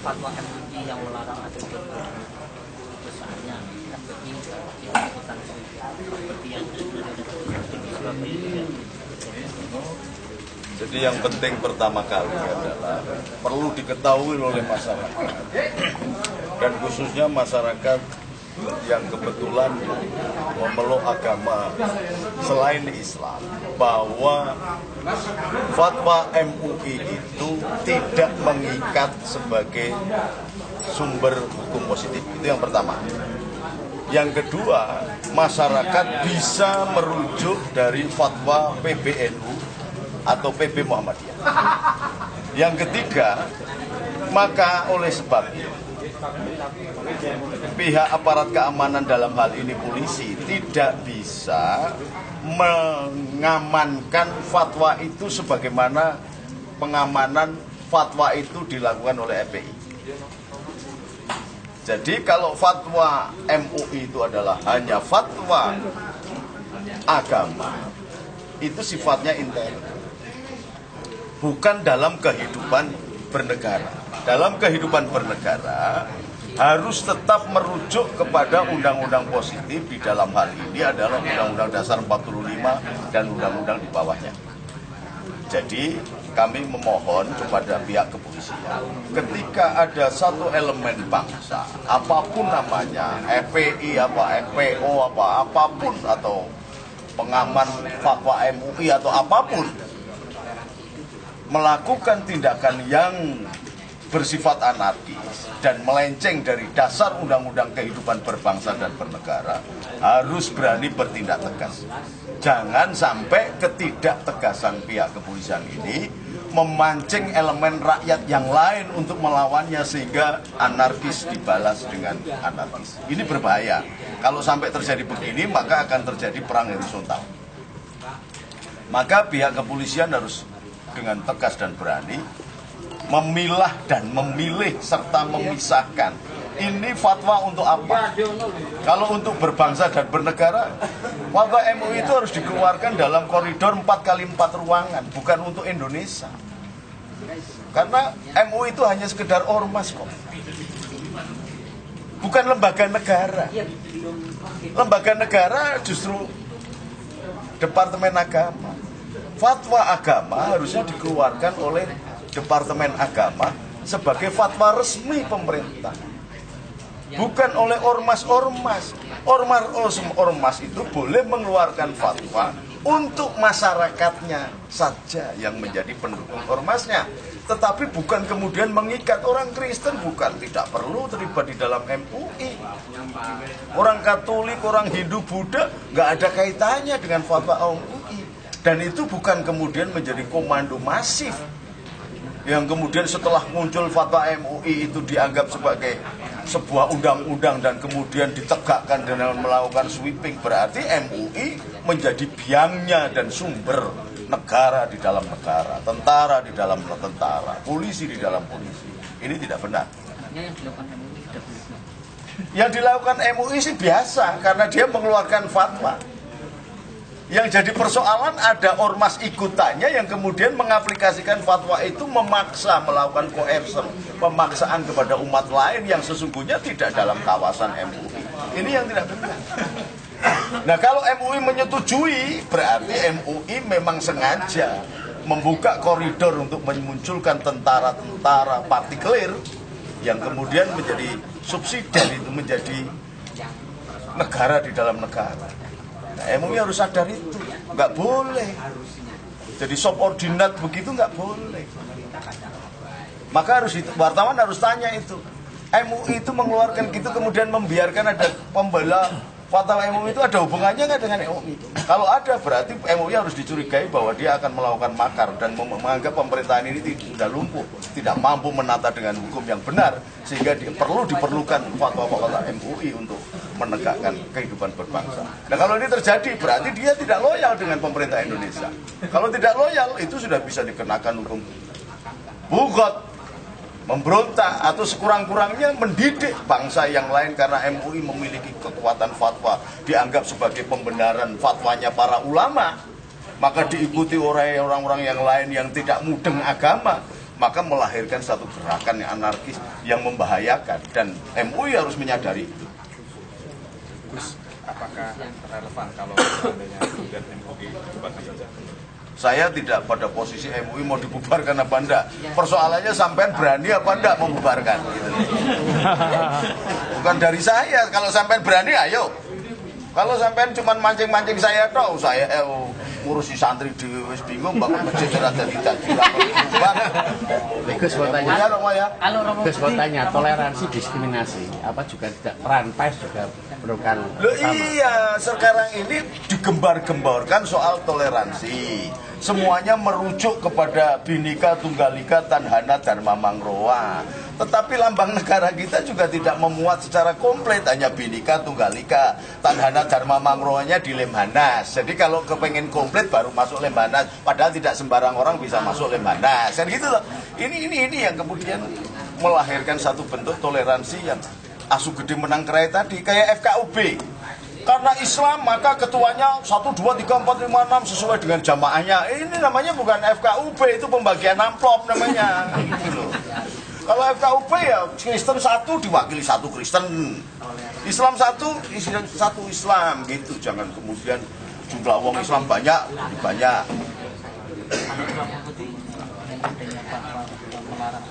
fatwa MUI yang melarang ada keputusannya FPI ikutan seperti yang di Surabaya. Jadi yang penting pertama kali adalah perlu diketahui oleh masyarakat dan khususnya masyarakat yang kebetulan memeluk agama selain Islam, bahwa fatwa MUI itu tidak mengikat sebagai sumber hukum positif. Itu yang pertama. Yang kedua, masyarakat bisa merujuk dari fatwa PBNU atau PP Muhammadiyah. Yang ketiga, maka oleh sebab itu pihak aparat keamanan dalam hal ini polisi tidak bisa mengamankan fatwa itu sebagaimana pengamanan fatwa itu dilakukan oleh FPI. Jadi kalau fatwa MUI itu adalah hanya fatwa agama, itu sifatnya intern, bukan dalam kehidupan bernegara. Dalam kehidupan bernegara harus tetap merujuk kepada undang-undang positif. Di dalam hal ini adalah Undang-Undang Dasar 45 dan undang-undang di bawahnya. Jadi kami memohon kepada pihak kepolisian, ketika ada satu elemen bangsa, apapun namanya, FPI, FPO, apapun, atau pengaman fatwa MUI atau apapun, melakukan tindakan yang bersifat anarkis dan melenceng dari dasar undang-undang kehidupan berbangsa dan bernegara, harus berani bertindak tegas. Jangan sampai ketidaktegasan pihak kepolisian ini memancing elemen rakyat yang lain untuk melawannya, sehingga anarkis dibalas dengan anarkis. Ini berbahaya. Kalau sampai terjadi begini, maka akan terjadi perang horizontal. Maka pihak kepolisian harus dengan tegas dan berani memilah dan memilih serta memisahkan. Ini fatwa untuk apa? Kalau untuk berbangsa dan bernegara, fatwa MUI itu harus dikeluarkan dalam koridor 4x4 ruangan, bukan untuk Indonesia. Karena MUI itu hanya sekedar ormas kok, bukan lembaga negara. Lembaga negara justru Departemen Agama. Fatwa agama harusnya dikeluarkan oleh Departemen Agama sebagai fatwa resmi pemerintah, bukan oleh ormas-ormas. Ormas itu boleh mengeluarkan fatwa untuk masyarakatnya saja yang menjadi pendukung ormasnya, tetapi bukan kemudian mengikat orang Kristen. Bukan, tidak perlu terlibat di dalam MUI. Orang Katolik, orang Hindu, Buddha nggak ada kaitannya dengan fatwa MUI. Dan itu bukan kemudian menjadi komando masif yang kemudian setelah muncul fatwa MUI itu dianggap sebagai sebuah undang-undang dan kemudian ditegakkan dengan melakukan sweeping. Berarti MUI menjadi biangnya dan sumber negara di dalam negara, tentara di dalam tentara, polisi di dalam polisi. Ini tidak benar. Yang dilakukan MUI sih biasa, karena dia mengeluarkan fatwa. Yang jadi persoalan ada ormas ikutannya yang kemudian mengaplikasikan fatwa itu, memaksa melakukan coercion, pemaksaan kepada umat lain yang sesungguhnya tidak dalam kawasan MUI. Ini yang tidak benar. Nah, kalau MUI menyetujui, berarti MUI memang sengaja membuka koridor untuk memunculkan tentara-tentara partikelir yang kemudian menjadi subsidi, itu menjadi negara di dalam negara. Nah, MUI harus sadar itu, nggak boleh. Jadi subordinat begitu nggak boleh. Maka harus wartawan harus tanya itu. MUI itu mengeluarkan gitu kemudian membiarkan ada pembela fatwa MUI itu, ada hubungannya nggak dengan MUI? Kalau ada, berarti MUI harus dicurigai bahwa dia akan melakukan makar dan menganggap pemerintahan ini sudah lumpuh, tidak mampu menata dengan hukum yang benar, sehingga diperlukan fatwa-fatwa MUI untuk menegakkan kehidupan berbangsa. Nah, kalau ini terjadi, berarti dia tidak loyal dengan pemerintah Indonesia. Kalau tidak loyal, itu sudah bisa dikenakan hukum bugot, memberontak, atau sekurang-kurangnya mendidik bangsa yang lain, karena MUI memiliki kekuatan fatwa, dianggap sebagai pembenaran fatwanya para ulama, maka diikuti oleh orang-orang yang lain yang tidak mudeng agama. maka melahirkan satu gerakan yang anarkis yang membahayakan, dan MUI harus menyadari itu. Terus apakah relevan kalau seandainya kemudian MUI dibubarkan saja? Saya tidak pada posisi MUI mau dibubarkan apa enggak. Persoalannya sampean berani apa enggak membubarkan gitu. Bukan dari saya. Kalau sampean berani, ayo. Kalau sampean cuma mancing-mancing saya toh, saya ngurusi santri di wis bingung bangun masjid ora dadi Gus mau tanya, Kalau Romo Gus mau tanya, toleransi diskriminasi apa juga tidak, peran pers juga merupakan Loh utama. iya, sekarang ini digembar-gemborkan soal toleransi. Semuanya merujuk kepada Bhinneka Tunggal Ika Tanhana Dharma Mangroa. Tetapi lambang negara kita juga tidak memuat secara komplit, hanya Bhinneka Tunggal Ika Tanhana Dharma Mangroanya di Lemhanas. Jadi kalau kepengen komplit baru masuk Lemhanas, padahal tidak sembarang orang bisa masuk Lemhanas. Dan gitu loh. Ini yang kemudian melahirkan satu bentuk toleransi yang asu gede menang kerai tadi, kayak FKUB. Karena Islam maka ketuanya 1, 2, 3, 4, 5, 6 sesuai dengan jamaahnya. Ini namanya bukan FKUB, itu pembagian amplop namanya. Gitu loh. Kalau FKUB ya Kristen 1 diwakili 1 Kristen, Islam 1 Islam gitu. Jangan kemudian jumlah wong Islam banyak. Romo Putih yang adanya fatwa melarang